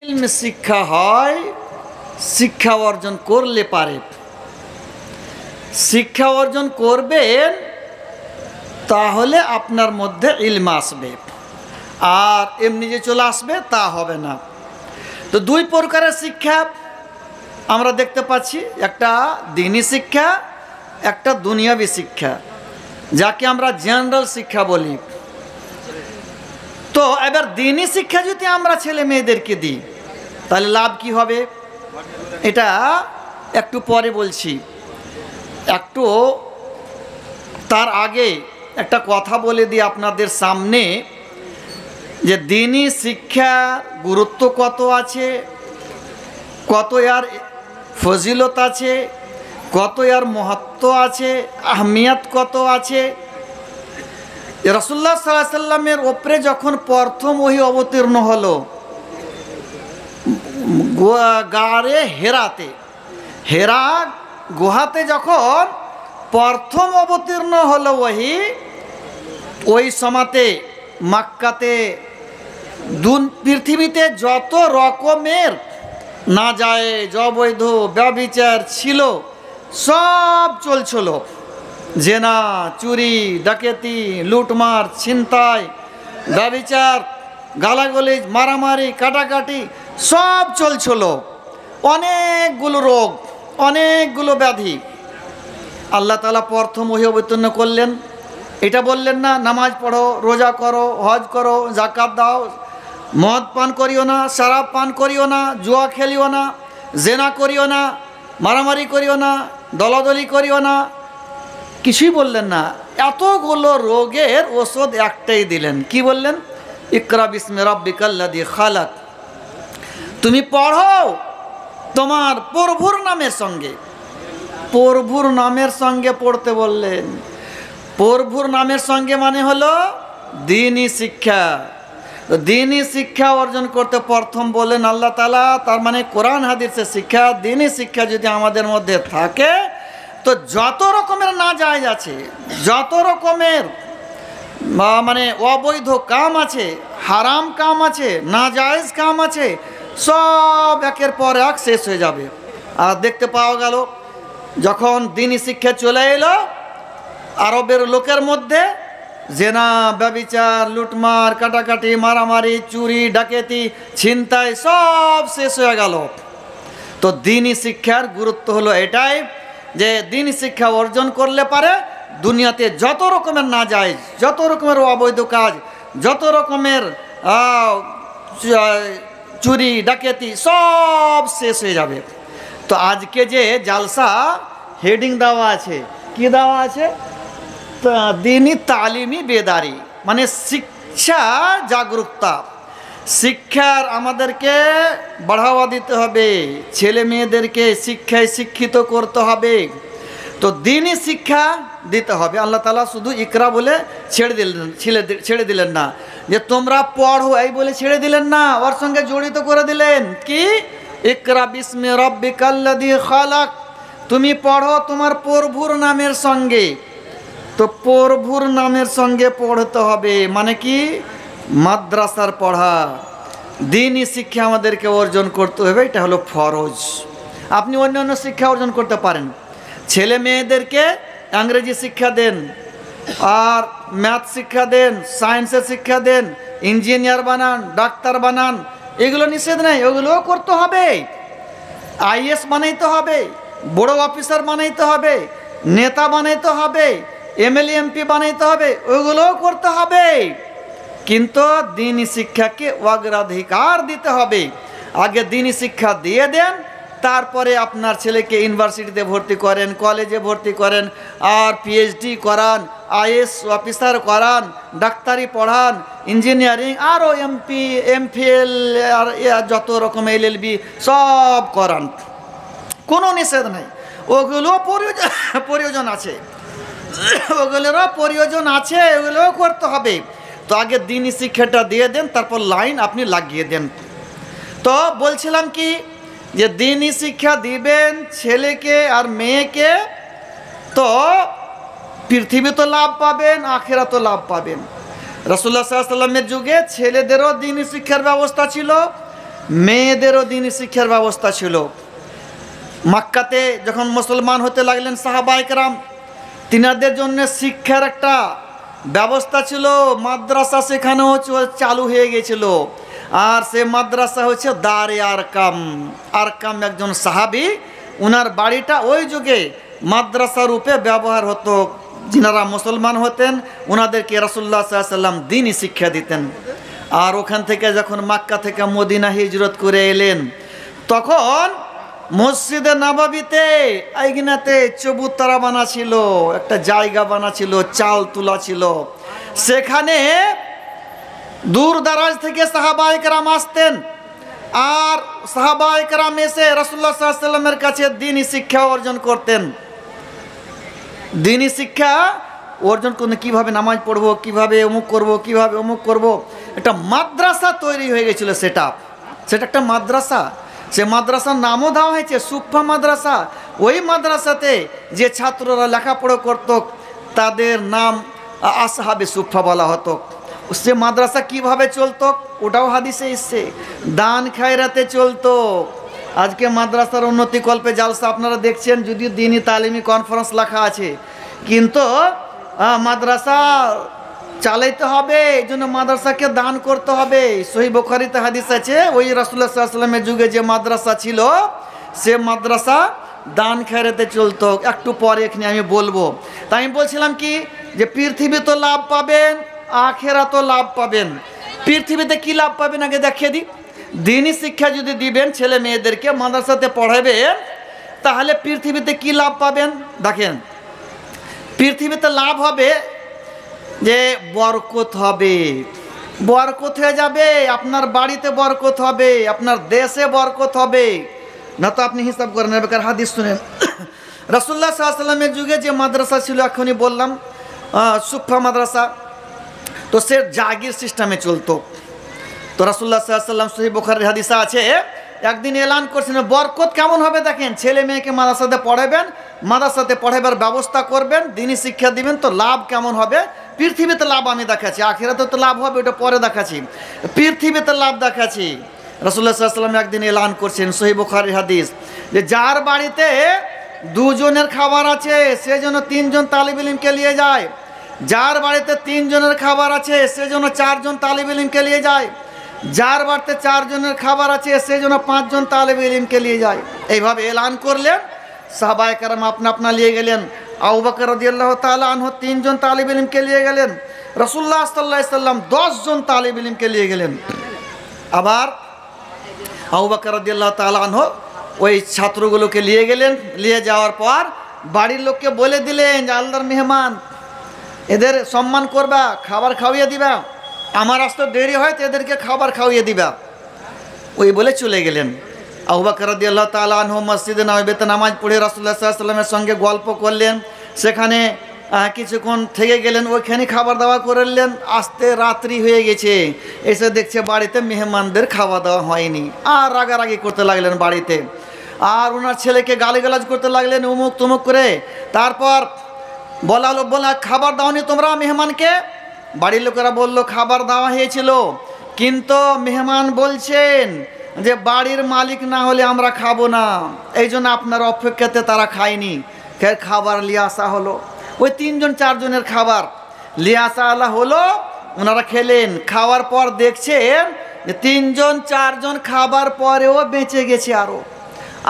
ইলম শিক্ষা হয় শিক্ষা অর্জন করলে পারে। শিক্ষা অর্জন করবেন তাহলে আপনার মধ্যে ইলম আসবে, আর এমনি যে চলে আসবে তা হবে না। তো দুই প্রকারের শিক্ষা আমরা দেখতে পাচ্ছি, একটা দ্বীনি শিক্ষা, একটা দুনিয়াবী শিক্ষা, যাকে আমরা জেনারেল শিক্ষা বলি। তো এবার দ্বীনি শিক্ষা যদি আমরা ছেলে মেয়েদেরকে দিই তাহলে লাভ কি হবে, এটা একটু পরে বলছি। একটু তার আগে একটা কথা বলে দিই আপনাদের সামনে, যে দ্বীনি শিক্ষার গুরুত্ব কত আছে, কত এর ফজিলত আছে, কত এর মহত্ব আছে, আহমিয়ত কত আছে। রাসূলুল্লাহ সাল্লাল্লাহু আলাইহি সাল্লামের ওপরে যখন প্রথম ওহী অবতীর্ণ হলো গারে হেরাতে, হেরা গুহাতে যখন প্রথম অবতীর্ণ হলো ওহী, ওই সময়তে মক্কাতে পৃথিবীতে যত রকমের নাজায়েজ অবৈধ ব্যভিচার ছিল সব চলছিল। জেনা, চুরি, ডাকাতি, লুটমার, ছিনতাই, ব্যভিচার, গালাগালি, মারামারি, কাটাকাটি সব চলছিল। অনেকগুলো রোগ, অনেকগুলো ব্যাধি। আল্লাহ তাআলা প্রথম ওহী অবতীর্ণ করলেন, এটা বললেন না নামাজ পড়ো, রোজা করো, হজ করো, যাকাত দাও, মদ পান করিও না, শরাব পান করিও না, জুয়া খেলিও না, জেনা করিও না, মারামারি করিও না, দলাদলি করিও না, কিছুই বললেন না। এতগুলো রোগের ওষুধ একটাই দিলেন, কি বললেন? ইকরা বিসমি রাব্বিকাল্লাযী খালাক, তুমি পড়ো তোমার প্রভুর নামের সঙ্গে। প্রভুর নামের সঙ্গে পড়তে বললেন। প্রভুর নামের সঙ্গে মানে হলো দ্বীনি শিক্ষা। দ্বীনি শিক্ষা অর্জন করতে প্রথম বলেন আল্লাহ তাআলা, তার মানে কোরআন হাদিসের শিক্ষা, দ্বীনি শিক্ষা যদি আমাদের মধ্যে থাকে তো যত রকমের নাজায়েজ আছে, যত রকমের মানে অবৈধ কাম আছে, হারাম কাম আছে, নাজায়েজ কাম আছে, সব একের পর এক শেষ হয়ে যাবে। আর দেখতে পাওয়া গেল যখন দ্বীনি শিক্ষা চলে এলো আরবের লোকের মধ্যে, জেনা, ব্যভিচার, লুটমার, কাটাকাটি, মারামারি, চুরি, ডাকাতি, ছিনতাই সব শেষ হয়ে গেল। তো দ্বীনি শিক্ষার গুরুত্ব হলো এটাই, যে দ্বীনি শিক্ষা অর্জন করলে পারে দুনিয়াতে যত রকমের নাজায়েজ, যত রকমের অবৈধ কাজ, যত রকমের চুরি ডাকাতি সব শেষ হয়ে যাবে। তো আজকে যে জালসা হেডিং দেওয়া আছে, কি দেওয়া আছে? দ্বীনি তালিমি বেদারি, মানে শিক্ষা জাগরুকতা। শিক্ষার আমাদেরকে বাড়াওয়া দিতে হবে, ছেলে মেয়েদেরকে শিক্ষায় শিক্ষিত করতে হবে। তো দ্বীনি শিক্ষা দিতে হবে। আল্লাহ তাআলা শুধু ইকরা বলে ছেড়ে দিলেন না, যে তোমরা পড়ো এই বলে ছেড়ে দিলেন না, ওর সঙ্গে জড়িত করে দিলেন কি? ইকরা বিসমি রাব্বিকাল্লাযী খালাক, তুমি পড়ো তোমার প্রভুর নামের সঙ্গে। তো প্রভুর নামের সঙ্গে পড়তে হবে মানে কি? মাদ্রাসার পড়া, দ্বীনি শিক্ষা আমাদেরকে অর্জন করতে হবে, এটা হলো ফরজ। আপনি অন্যান্য শিক্ষা অর্জন করতে পারেন, ছেলে মেয়েদেরকে ইংরেজি শিক্ষা দেন, আর ম্যাথ শিক্ষা দেন, সায়েন্সের শিক্ষা দেন, ইঞ্জিনিয়ার বানান, ডাক্তার বানান, এগুলো নিষেধ নেই, ওগুলোও করতে হবে। আইএস বানাইতে হবে, বড় অফিসার বানাইতে হবে, নেতা বানাইতে হবে, এমএলএ এমপি বানাইতে হবে, ওইগুলোও করতে হবে। কিন্তু দ্বীনি শিক্ষাকে অগ্রাধিকার দিতে হবে। আগে দ্বীনি শিক্ষা দিয়ে দেন, তারপরে আপনার ছেলেকে ইউনিভার্সিটিতে ভর্তি করেন, কলেজে ভর্তি করেন, আর পিএইচডি করান, আইএস অফিসার করান, ডাক্তারি পড়ান, ইঞ্জিনিয়ারিং, আরও এমপি এমফিল আর যত রকম এলএলবি সব করান, কোনো নিষেধ নেই। ওগুলো প্রয়োজন আছে, ওগুলোরও প্রয়োজন আছে, ওগুলোও করতে হবে। তো আগে দ্বীনি শিক্ষাটা দিয়ে দেন, তারপর লাইন আপনি লাগিয়ে দেন। তো বলছিলাম কি, যে দ্বীনি শিক্ষা দিবেন ছেলেকে আর মেয়েকে, তো পৃথিবী তো লাভ পাবেন, আখিরাতও লাভ পাবেন। রাসূলুল্লাহ সাল্লাল্লাহু আলাইহি ওয়াসাল্লামের যুগে ছেলেদেরও দ্বীনি শিক্ষার ব্যবস্থা ছিল, মেয়েদেরও দিনই শিক্ষার ব্যবস্থা ছিল। মক্কাতে যখন মুসলমান হতে লাগলেন সাহাবায়ে কেরাম, তিনাদের জন্য শিক্ষার একটা ব্যবস্থা ছিল, মাদ্রাসা সেখানেও চালু হয়ে গেছিল। আর সে মাদ্রাসা হচ্ছে দারে আরকাম। আরকাম একজন সাহাবী, ওনার বাড়িটা ওই যুগে মাদ্রাসা রূপে ব্যবহার হতো। যিনারা মুসলমান হতেন ওনাদেরকে রাসূলুল্লাহ সাল্লাল্লাহু আলাইহি ওয়াসাল্লাম দ্বীনি শিক্ষা দিতেন। আর ওখান থেকে যখন মক্কা থেকে মদিনা হিজরত করে এলেন, তখন মসজিদে নববীতে আইগিনাতে চবুতরা বানা ছিল, একটা জায়গা বানা ছিল, চাল তোলা ছিল। সেখানে দূর দারাজ থেকে সাহাবায়ে কেরাম আসতেন, আর সাহাবায়ে কেরাম এসে রাসূলুল্লাহ সাল্লাল্লাহু আলাইহি ওয়াসাল্লামের কাছে দ্বীনি শিক্ষা অর্জন করতেন। দ্বীনি শিক্ষা অর্জন করতে কীভাবে নামাজ পড়বো, কীভাবে অমুক করবো, কীভাবে অমুক করবো, একটা মাদ্রাসা তৈরি হয়ে গেছিল। সেটা একটা মাদ্রাসা। সে মাদ্রাসার নামও দেওয়া হয়েছে সুফা মাদ্রাসা। ওই মাদ্রাসাতে যে ছাত্ররা লেখাপড়া করত তাদের নাম আসহাবে সুফা বলা হতো। সে মাদ্রাসা কিভাবে চলতো ওটাও হাদিসে এসছে, দান খায়রাতে চলতো। আজকে মাদ্রাসার উন্নতি কল্পে জালসা আপনারা দেখছেন, যদিও দ্বীনি তালিমি কনফারেন্স লেখা আছে, কিন্তু মাদ্রাসা চালাইতে হবে, এই জন্য মাদ্রাসাকে দান করতে হবে। সহিহ বুখারীতে হাদিস আছে, ওই রাসূলুল্লাহ সাল্লাল্লাহু আলাইহি ওয়াসাল্লামের যুগে যে মাদ্রাসা ছিল সে মাদ্রাসা দান খায়রাতে চলতো। একটু পরে এখানে আমি বলবো। তাই আমি বলছিলাম কি, যে পৃথিবীতে লাভ পাবেন, আখেরাতে লাভ পাবেন। পৃথিবীতে কি লাভ পাবেন আগে দেখিয়ে দিই। দ্বীনি শিক্ষা যদি দিবেন ছেলে মেয়েদেরকে, মাদ্রাসাতে পড়াবেন, তাহলে পৃথিবীতে কি লাভ পাবেন দেখেন। পৃথিবীতে লাভ হবে যে বরকত হবে, বরকত হয়ে যাবে, আপনার বাড়িতে বরকত হবে, আপনার দেশে বরকত হবে। না তো আপনি হিসাব করেন, এবার হাদিস শুনেন। রাসূলুল্লাহ সাল্লাল্লাহু আলাইহি ওয়াসাল্লামের যুগে যে মাদ্রাসা ছিল, এখনই বললাম সুফা মাদ্রাসা, তো সে জাগির সিস্টেমে চলতো। তো রাসূলুল্লাহ সাল্লাল্লাহু আলাইহি ওয়াসাল্লাম সহিহ বুখারীর হাদিসে আছে, একদিন এলান করছেন বরকত কেমন হবে দেখেন। ছেলে মেয়েকে মাদ্রাসাতে পড়াবেন, মাদ্রাসাতে পড়াবার ব্যবস্থা করবেন, দ্বীনি শিক্ষা দিবেন, তো লাভ কেমন হবে। পৃথিবীতে লাভ আমি দেখাচ্ছি, আখিরাতে তো লাভ হবে ওটা পরে দেখাচ্ছি, পৃথিবীতে লাভ দেখাচ্ছি। রাসূলুল্লাহ সাল্লাল্লাহু আলাইহি ওয়াসাল্লাম একদিন এলান করছেন, সহিহ বুখারীর হাদিস, যে যার বাড়িতে দুজনের খাবার আছে সে যেন তিনজন তালিবে ইলমকে নিয়ে যায়, যার বাড়িতে তিনজনের খাবার আছে সে যেন চারজন তালিবে ইলমকে নিয়ে যায়, যার বাড়িতে চারজনের খাবার আছে সে যেন পাঁচজন তালিবে ইলমকে নিয়ে যায়। এইভাবে এলান করলেন। সাহাবায়ে কেরাম আপনা আপনা নিয়ে গেলেন। আবু বকর রাদিয়াল্লাহু তাআলা আনহু তিনজন তালিবে ইলমকে নিয়ে গেলেন। রাসূলুল্লাহ সাল্লাল্লাহু আলাইহি ওয়াসাল্লাম 10 জন তালিবে ইলমকে নিয়ে গেলেন। আবার আবু বকর রাদিয়াল্লাহু তাআলা আনহু ওই ছাত্রগুলোকে নিয়ে গেলেন। নিয়ে যাওয়ার পর বাড়ির লোককে বলে দিলেন যে আল্লাহর মেহমান, এদের সম্মান করবা, খাবার খাওয়িয়ে দিবা, আমার আসতে দেরি হয় তো এদেরকে খাবার খাওয়িয়ে দিবা। ওই বলে চলে গেলেন। আবু বকর রাদিয়াল্লাহু তাআলা আনহু মসজিদে নববীতে নামাজ পড়ে রাসূলুল্লাহ সাল্লাল্লাহু আলাইহি ওয়াসাল্লামের সঙ্গে গল্প করলেন, সেখানে কিছুক্ষণ থেকে গেলেন, ওইখানে খাবার দাওয়া করলেন। আসতে রাত্রি হয়ে গেছে, এসে দেখছে বাড়িতে মেহমানদের খাওয়া দাওয়া হয়নি। আর রাগারাগি করতে লাগলেন বাড়িতে, আর ওনার ছেলেকে গালিগালাজ করতে লাগলেন উমুক তুমুক করে। তারপর বলা খাবার দাওনি তোমরা মেহমানকে। বাড়ির লোকেরা বলল খাবার দেওয়া হয়েছিল, কিন্তু মেহমান বলছেন যে বাড়ির মালিক না হলে আমরা খাবো না, এই জন্য আপনার অপেক্ষাতে তারা খায়নি। খাবার লিয়ে আসা হলো, ওই তিনজন চারজনের খাবার লিয়ে আসা হলো, ওনারা খেলেন। খাওয়ার পর দেখছেন যে তিনজন চারজন খাবার পরেও বেঁচে গেছে,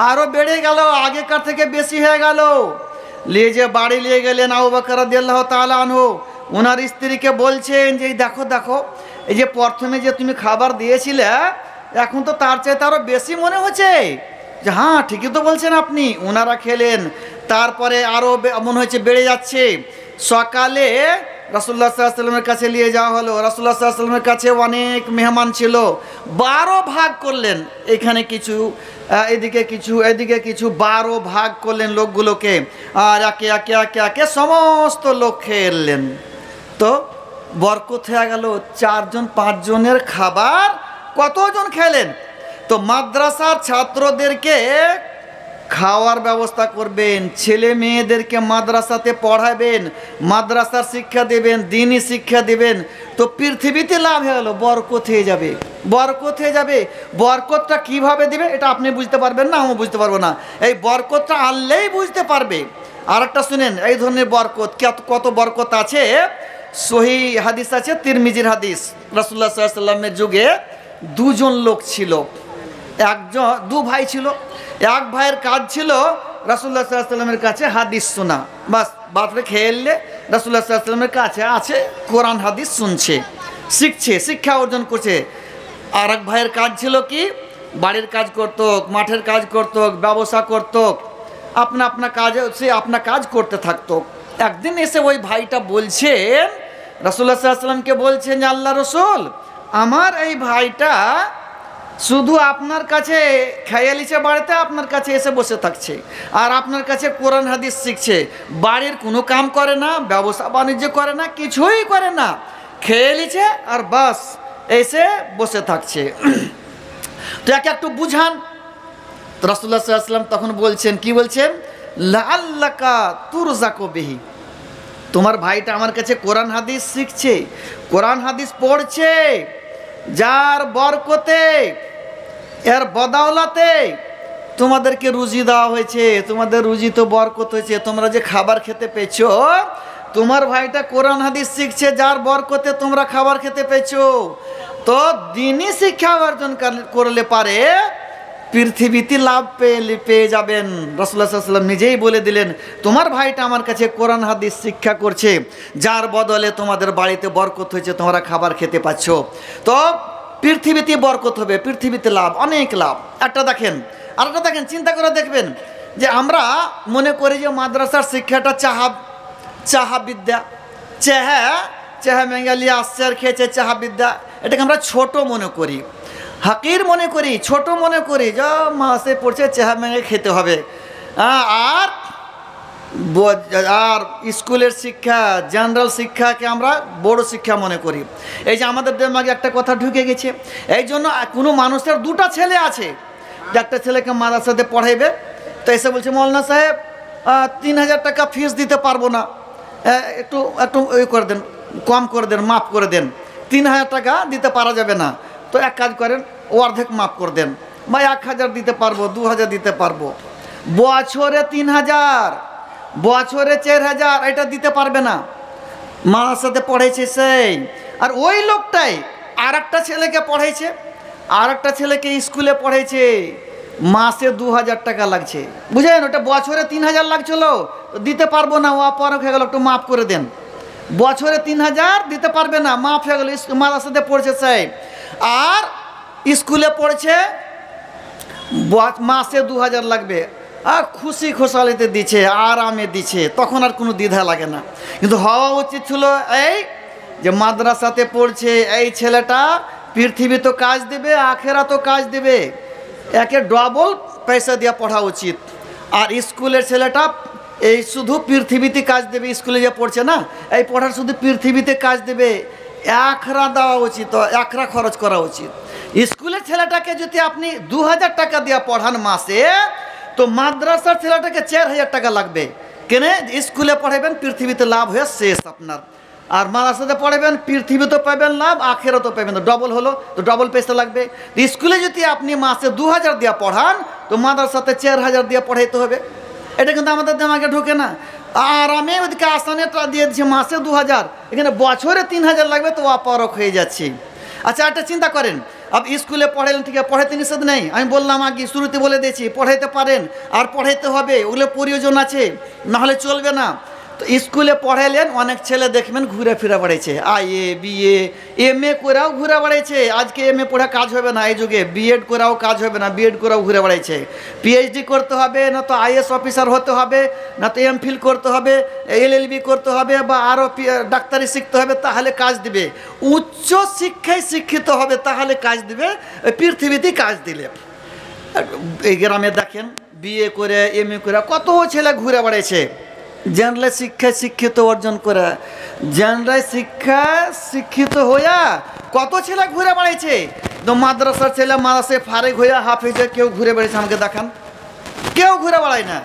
আরও বেড়ে গেল, আগেকার থেকে বেশি হয়ে গেল। নিয়ে যে বাড়ি নিয়ে গেলেন আবু বকর রাদিয়াল্লাহু তাআলা আনহু, ওনার স্ত্রীকে বলছেন যে দেখো দেখো, এই যে প্রথমে যে তুমি খাবার দিয়েছিলে এখন তো তার চাইতে আরও বেশি মনে হচ্ছে। যে হ্যাঁ ঠিকই তো বলছেন আপনি। ওনারা খেলেন, তারপরে আরও মনে হচ্ছে বেড়ে যাচ্ছে। সকালে রাসূলুল্লাহ সাল্লাল্লাহু আলাইহি ওয়াসাল্লামের কাছে নিয়ে যাওয়া হলো। রাসূলুল্লাহ সাল্লাল্লাহু আলাইহি ওয়াসাল্লামের কাছে অনেক মেহমান ছিল, 12 ভাগ করলেন, এখানে কিছু এদিকে কিছু এদিকে কিছু, 12 ভাগ করলেন লোকগুলোকে। আর একে একে একে একে সমস্ত লোক খেয়ে এলেন। তো বরকত হয়ে গেল। 4 জন 5 জনের খাবার কতজন খেলেন। তো মাদ্রাসার ছাত্রদেরকে খাওয়ার ব্যবস্থা করবেন, ছেলে মেয়েদেরকে মাদ্রাসাতে পড়াবেন, মাদ্রাসার শিক্ষা দেবেন, দ্বীনি শিক্ষা দেবেন। তো পৃথিবীতে লাভ হয়ে গেল, বরকত হয়ে যাবে, বরকত হয়ে যাবে। বরকতটা কিভাবে দিবে এটা আপনি বুঝতে পারবেন না, আমি বুঝতে পারবো না, এই বরকতটা আনলেই বুঝতে পারবে। আর একটা শুনেন, এই ধরনের বরকত কত বরকত আছে। সহি হাদিস আছে, তিরমিজির হাদিস, রাসূলুল্লাহ সাল্লাল্লাহু আলাইহি ওয়াসাল্লামের যুগে দুজন লোক ছিল, দু ভাই ছিল। এক ভাইয়ের কাজ ছিল রাসূলুল্লাহ সাল্লাল্লাহু আলাইহি ওয়াসাল্লামের কাছে হাদিস শোনা, বাস বাতরে খেয়ে এলে রাসূলুল্লাহ সাল্লাল্লাহু আলাইহি ওয়াসাল্লামের কাছে আছে, কোরআন হাদিস শুনছে, শিখছে, শিক্ষা অর্জন করছে। আর এক ভাইয়ের কাজ ছিল কি, বাড়ির কাজ করতো, মাঠের কাজ করতো, ব্যবসা করতো, আপনা কাজ, সে আপনা কাজ করতে থাকতো। একদিন এসে ওই ভাইটা বলছেন, রাসূলুল্লাহ সাল্লাল্লাহু আলাইহি ওয়াসাল্লামকে বলছেন যে আল্লাহ রসুল, আমার এই ভাইটা শুধু আপনার কাছে খেয়ালিছে, বাড়িতে আপনার কাছে এসে বসে থাকছে, আর আপনার কাছে কোরআন হাদিস শিখছে, বাড়ির কোনো কাম করে না, ব্যবসা বাণিজ্য করে না, কিছুই করে না, খেয়ালিছে আর বাস এসে বসে থাকছে। তো একে একটু বুঝান। তো রাসূলুল্লাহ সাল্লাল্লাহু আলাইহি ওয়াসাল্লাম তখন বলছেন, কি বলছেন, লাআল্লাকা তুরযাকু বিহি, তোমার ভাইটা আমার কাছে কোরআন হাদিস শিখছে, কোরআন হাদিস পড়ছে, যার বরকতে, এর বদাওলাতে তোমাদেরকে রুজি দেওয়া হয়েছে, তোমাদের রুজি তো বরকত হয়েছে, তোমরা যে খাবার খেতে পেয়েছো, তোমার ভাইটা কোরআন হাদিস শিখছে, যার বরকতে তোমরা খাবার খেতে পেয়েছো। তো দিনই শিক্ষা অর্জন করলে পারে পৃথিবীতে লাভ পেয়ে যাবেন। রাসূলুল্লাহ সাল্লাল্লাহু আলাইহি ওয়াসাল্লাম নিজেই বলে দিলেন, তোমার ভাইটা আমার কাছে কোরআন হাদিস শিক্ষা করছে, যার বদলে তোমাদের বাড়িতে বরকত হয়েছে, তোমরা খাবার খেতে পাচ্ছ। তো পৃথিবীতে বরকত হবে, পৃথিবীতে লাভ, অনেক লাভ। একটা দেখেন, আর একটা দেখেন, চিন্তা করে দেখবেন যে আমরা মনে করি যে মাদ্রাসার শিক্ষাটা চাহা বিদ্যা, চেহা মেঙ্গালিয়া আসছে আর খেয়েছে চাহা বিদ্যা, এটাকে আমরা ছোট মনে করি, হাকির মনে করি, ছোট মনে করি, যা মাসে পড়ছে চেহা মেঙ্গে খেতে হবে। আর স্কুলের শিক্ষা, জেনারেল শিক্ষাকে আমরা বড় শিক্ষা মনে করি। এই যে আমাদের দিমাগে একটা কথা ঢুকে গেছে, এই জন্য কোনো মানুষের দুটা ছেলে আছে, যে একটা ছেলেকে মাদ্রাসাতে পড়াইবে, তো এসে বলছে মৌলানা সাহেব 3000 টাকা ফিস দিতে পারবো না, একটু ওই করে দেন, কম করে দেন, মাফ করে দেন, 3000 টাকা দিতে পারা যাবে না, তো এক কাজ করেন, অর্ধেক মাফ করে দেন, বা 1000 দিতে পারবো, 2000 দিতে পারবো। বছরে 3000, বছরে 4000, এটা দিতে পারবে না, মার সাথে পড়াইছে সেই। আর ওই লোকটাই আর একটা ছেলেকে পড়াইছে, আর একটা ছেলেকে স্কুলে পড়াইছে, মাসে 2000 টাকা লাগছে, বুঝলেন? ওটা বছরে 3000 লাগছিল, দিতে পারবো না, ও অপারক হয়ে গেল, একটু মাফ করে দেন। বছরে 3000 দিতে পারবে না, মাফ হয়ে গেল, মাদ্রাসাতে পড়ছে সেই। আর স্কুলে পড়ছে, মাসে 2000 লাগবে, আর খুশি খোশালিতে দিচ্ছে, আরামে দিচ্ছে, তখন আর কোনো দ্বিধা লাগে না। কিন্তু হওয়া উচিত ছিল এই যে মাদ্রাসাতে পড়ছে এই ছেলেটা পৃথিবী তো কাজ দেবে, আখেরা তো কাজ দেবে, একে ডবল পয়সা দিয়ে পড়া উচিত। আর স্কুলের ছেলেটা এই শুধু পৃথিবীতে কাজ দেবে, স্কুলে যে পড়ছে না, এই পড়ার শুধু পৃথিবীতে কাজ দেবে, আখরা দেওয়া উচিত, আখরা খরচ করা উচিত। স্কুলের ছেলেটাকে যদি আপনি 2000 টাকা দিয়ে পড়ান মাসে, তো মাদ্রাসার ছেলেটাকে 4000 টাকা লাগবে। কেন? স্কুলে পড়াবেন, পৃথিবীতে লাভ হয়ে শেষ আপনার। আর মাদ্রাসাতে পড়াবেন, পৃথিবীতে পাবেন লাভ, আখেরাতেও পাবেন, তো ডবল হলো, তো ডবল পয়সা লাগবে। স্কুলে যদি আপনি মাসে 2000 দিয়ে পড়ান, তো মাদ্রাসাতে 4000 দিয়ে পড়াইতে হবে। এটা কিন্তু আমাদের দিমাগে ঢুকে না। আর আমি ওদিকে আসানেটা দিয়ে দিচ্ছি মাসে 2000, এখানে বছরে 3000 লাগবে, তো অপারক হয়ে যাচ্ছি। আচ্ছা, একটা চিন্তা করেন, আপনি স্কুলে পড়াইলেন, ঠিক আছে, পড়াইতে নিষেধ নেই, আমি বললাম আগে শুরুতে বলে দিয়েছি, পড়াইতে পারেন, আর পড়াইতে হবে, ওগুলো প্রয়োজন আছে, নাহলে চলবে না। তো স্কুলে পড়াইলেন, অনেক ছেলে দেখবেন ঘুরে ফিরে বেড়াইছে, IA BA MA করেও ঘুরে বেড়াইছে। আজকে MA পড়া কাজ হবে না এই যুগে, BEd করাও কাজ হবে না, BEd করেও ঘুরে বেড়াইছে। PhD করতে হবে, না তো IAS অফিসার হতে হবে, না তো MPhil করতে হবে, LLB করতে হবে, বা আরও ডাক্তারি শিখতে হবে, তাহলে কাজ দিবে। উচ্চ শিক্ষায় শিক্ষিত হবে, তাহলে কাজ দিবে, পৃথিবীতেই কাজ দিলে। এই গ্রামে দেখেন BA করে MA করে কত ছেলে ঘুরে বেড়াইছে, জেনারেল শিক্ষায় শিক্ষিত অর্জন করে, জেনারেল শিক্ষায় শিক্ষিত হইয়া কত ছেলে ঘুরে বেড়াইছে। তো মাদ্রাসার ছেলে মাদ্রাসায় ফারেক হইয়া হাফেজ, কেউ ঘুরে বেড়াইছে আমাকে দেখান? কেউ ঘুরে বেড়ায় না,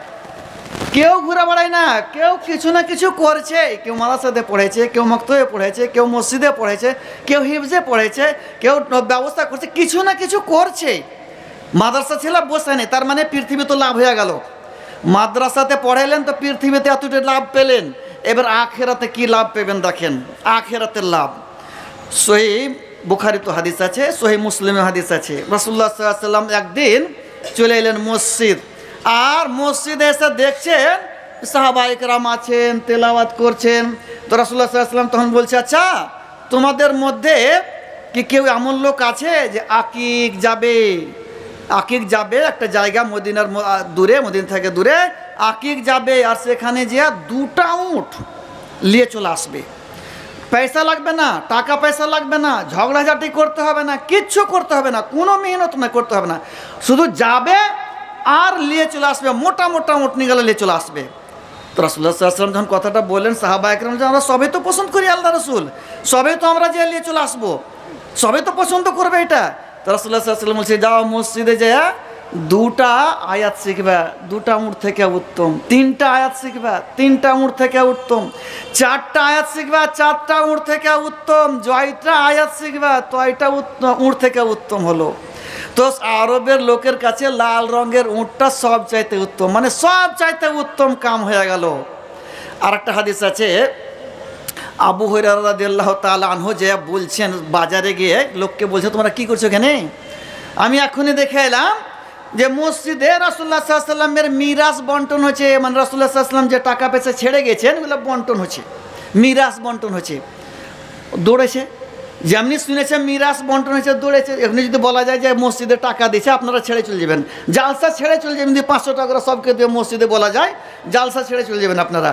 কেউ ঘুরে বেড়ায় না, কেউ কিছু না কিছু করছে। কেউ মাদ্রাসাতে পড়েছে, কেউ মক্তবে পড়েছে, কেউ মসজিদে পড়েছে, কেউ হিফজে পড়েছে, কেউ ব্যবস্থা করছে, কিছু না কিছু করছে। মাদ্রাসা ছিল বসে নেই, তার মানে পৃথিবী তো লাভ হয়ে গেল। মাদ্রাসাতে পড়াইলেন তো পৃথিবীতে এতটা লাভ পেলেন, এবার আখেরাতে কি লাভ পেবেন দেখেন, আখেরাতের লাভ। সহি বুখারী তো হাদিস আছে, সহি মুসলিমে হাদিস আছে। রাসূলুল্লাহ সাল্লাল্লাহু আলাইহি ওয়াসাল্লাম একদিন চলে এলেন মসজিদ, আর মসজিদে এসে দেখছেন সাহাবায়ে কেরাম আছেন, তেলাওয়াত করছেন। তো রাসূলুল্লাহ সাল্লাল্লাহু আলাইহি ওয়াসাল্লাম তখন বলছে, আচ্ছা তোমাদের মধ্যে কি কেউ এমন লোক আছে যে আকিক যাবে? আকিক যাবে একটা জায়গা মদিনার দূরে, মদিনা থেকে দূরে আকিক যাবে, আর সেখানে যে 2টা উট নিয়ে চলে আসবে। পয়সা লাগবে না, টাকা পয়সা লাগবে না, ঝগড়াঝাটি করতে হবে না, কিচ্ছু করতে হবে না, কোনো মেহনত না করতে হবে না, শুধু যাবে আর নিয়ে চলে আসবে, মোটা মোটা উট নিয়ে গেলে নিয়ে চলে আসবে। তো রাসূলুল্লাহ সাল্লাল্লাহু আলাইহি ওয়াসাল্লাম যখন কথাটা বললেন, সাহাবায়ে কেরাম যে আমরা সবাই তো পছন্দ করি আল্লাহ রাসূল, সবাই তো আমরা যে নিয়ে চলে আসবো, সবাই তো পছন্দ করবে এটা। তো রাসূলুল্লাহ সাল্লাল্লাহু আলাইহি ওয়াসাল্লাম বলছে, যাও মসজিদে যা 2টা আয়াত শিখবা, 2টা উট থেকে উত্তম। 3টা আয়াত শিখবা, 3টা উট থেকে উত্তম। 4টা আয়াত শিখবা, 4টা উট থেকে উত্তম। 6টা আয়াত শিখবা, 6টা উট থেকে উত্তম হলো। তো আরবের লোকের কাছে লাল রঙের উটটা সব চাইতে উত্তম, মানে সব চাইতে উত্তম কাম হয়ে গেল। আর একটা হাদিস আছে, আবু হুরায়রা রাদিয়াল্লাহু তাআলা আনহু যে বলছেন, বাজারে গিয়ে লোককে বলছে, তোমরা কি করছো এখানে? আমি এখনই দেখে এলাম যে মসজিদে রাসূলুল্লাহ সাল্লাল্লাহু আলাইহি ওয়াসাল্লামের মিরাস বন্টন হচ্ছে, মানে রাসূলুল্লাহ সাল্লাল্লাহু আলাইহি ওয়াসাল্লাম যে টাকা পয়সা ছেড়ে গেছেন ওগুলো বন্টন হচ্ছে, মিরাস বন্টন হচ্ছে। দৌড়েছে, যেমনি শুনেছে মিরাস বন্টন হয়েছে দৌড়েছে। এখানে যদি বলা যায় যে মসজিদে টাকা দিচ্ছে, আপনারা ছেড়ে চলে যাবেন, জালসা ছেড়ে চলে যাবেন, যদি 500 টাকা করে সবকে দিয়ে মসজিদে বলা যায়, জালসা ছেড়ে চলে যাবেন আপনারা।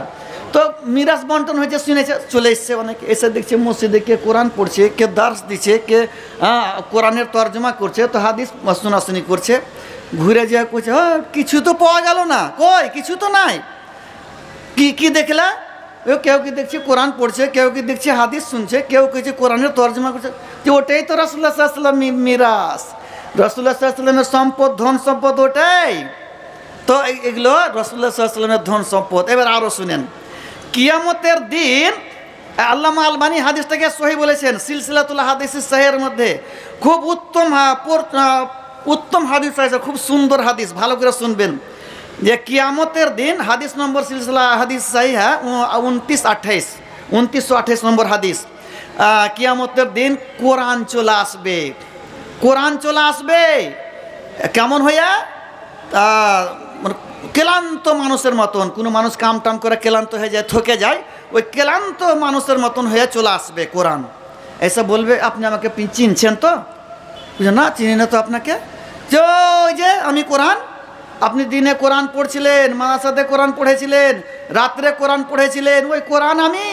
তো মিরাস বন্টন হয়েছে শুনেছে, চলে এসছে অনেকে, এসে দেখছে মসজিদে কে কোরআন পড়ছে, কে দার্স দিচ্ছে, কে কোরআনের তর্জমা করছে, তো হাদিস শোনাশুনি করছে। ঘুরে যা করছে, কিছু তো পাওয়া গেল না, কই কিছু তো নাই। কি দেখলা? কেউ কি দেখছে কোরআন পড়ছে, কেউ কি দেখছে হাদিস শুনছে, কেউ কিছু কোরআনের তর্জমা করছে, যে ওটাই তো রাসূলুল্লাহ সাল্লাল্লাহু আলাইহি ওয়াসাল্লাম মিরাস, রাসূলুল্লাহ সাল্লাল্লাহু আলাইহি ওয়াসাল্লামের সম্পদ, ধন সম্পদ ওটাই তো। এগুলো রাসূলুল্লাহ সাল্লাল্লাহু আলাইহি ওয়াসাল্লামের ধন সম্পদ। এবার আরও শুনেন, কিয়ামতের দিন আল্লামা আলবানী হাদিসটাকে সহিহ বলেছেন, সিলসিলাতুল হাদিস সহিহের মধ্যে খুব উত্তম হাদিস আছে, খুব সুন্দর হাদিস, ভালো করে শুনবেন। যে কিয়ামতের দিন, হাদিস নম্বর সিলসিলা হাদিস সহিহ 2928 নম্বর হাদিস, কিয়ামতের দিন কোরআন চলে আসবে। কোরআন চলে আসবে কেমন হইয়া? মানে ক্লান্ত মানুষের মতন, কোনো মানুষ কাম টাম করে ক্লান্ত হয়ে যায়, থকে যায়, ওই ক্লান্ত মানুষের মতন হয়ে চলে আসবে কোরআন। এসে বলবে, আপনি আমাকে চিনছেন তো? না, চিনি না তো আপনাকে। যে আমি কোরআন, আপনি দিনে কোরআন পড়ছিলেন, মাদ্রাসাতে কোরআন পড়েছিলেন, রাত্রে কোরআন পড়েছিলেন, ওই কোরআন আমি।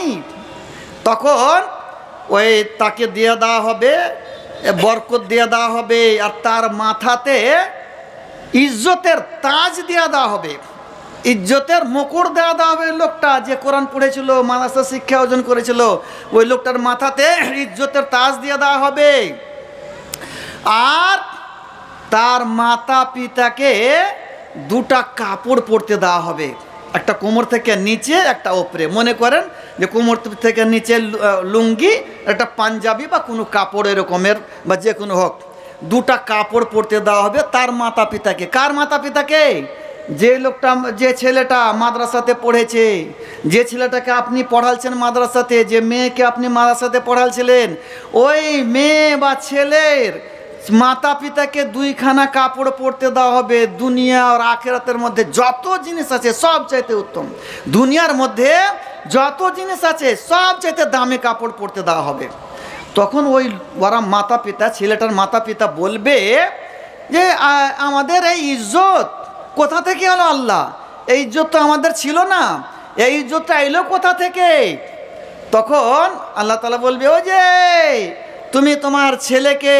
তখন ওই তাকে দিয়ে দেওয়া হবে, বরকত দিয়ে দেওয়া হবে, আর তার মাথাতে ইজ্জতের তাজ দিয়ে দেওয়া হবে, ইজ্জতের মুকুট দেওয়া হবে। লোকটা যে কোরআন পড়েছিল, মাদ্রাসা শিক্ষা অর্জন করেছিল, ওই লোকটার মাথাতে ইজ্জতের তাজ দিয়ে দেওয়া হবে। আর তার মাতা পিতাকে 2টা কাপড় পরতে দেওয়া হবে, একটা কোমর থেকে নিচে, একটা ওপরে। মনে করেন যে কোমর থেকে নিচে লুঙ্গি, একটা পাঞ্জাবি বা কোনো কাপড় এরকমের, বা যে কোনো হোক, 2টা কাপড় পরতে দেওয়া হবে তার মাতা পিতাকে। কার মাতা পিতাকে? যে লোকটা, যে ছেলেটা মাদ্রাসাতে পড়েছে, যে ছেলেটাকে আপনি পড়ালছেন মাদ্রাসাতে, যে মেয়েকে আপনি মাদ্রাসাতে পড়ালছিলেন, ওই মেয়ে বা ছেলের মাতা পিতাকে 2খানা কাপড় পরতে দেওয়া হবে। দুনিয়া আর আখিরাতের মধ্যে যত জিনিস আছে সব চাইতে উত্তম, দুনিয়ার মধ্যে যত জিনিস আছে সব চাইতে দামি কাপড় পরতে দেওয়া হবে। তখন ওই ওরা মাতা পিতা, ছেলেটার মাতা পিতা বলবে যে আমাদের এই ইজ্জত কোথা থেকে হলো আল্লাহ? এই ইজ্জত তো আমাদের ছিল না, এই ইজ্জতটা এলো কোথা থেকে? তখন আল্লাহ তাআলা বলবে, ও যে তুমি তোমার ছেলেকে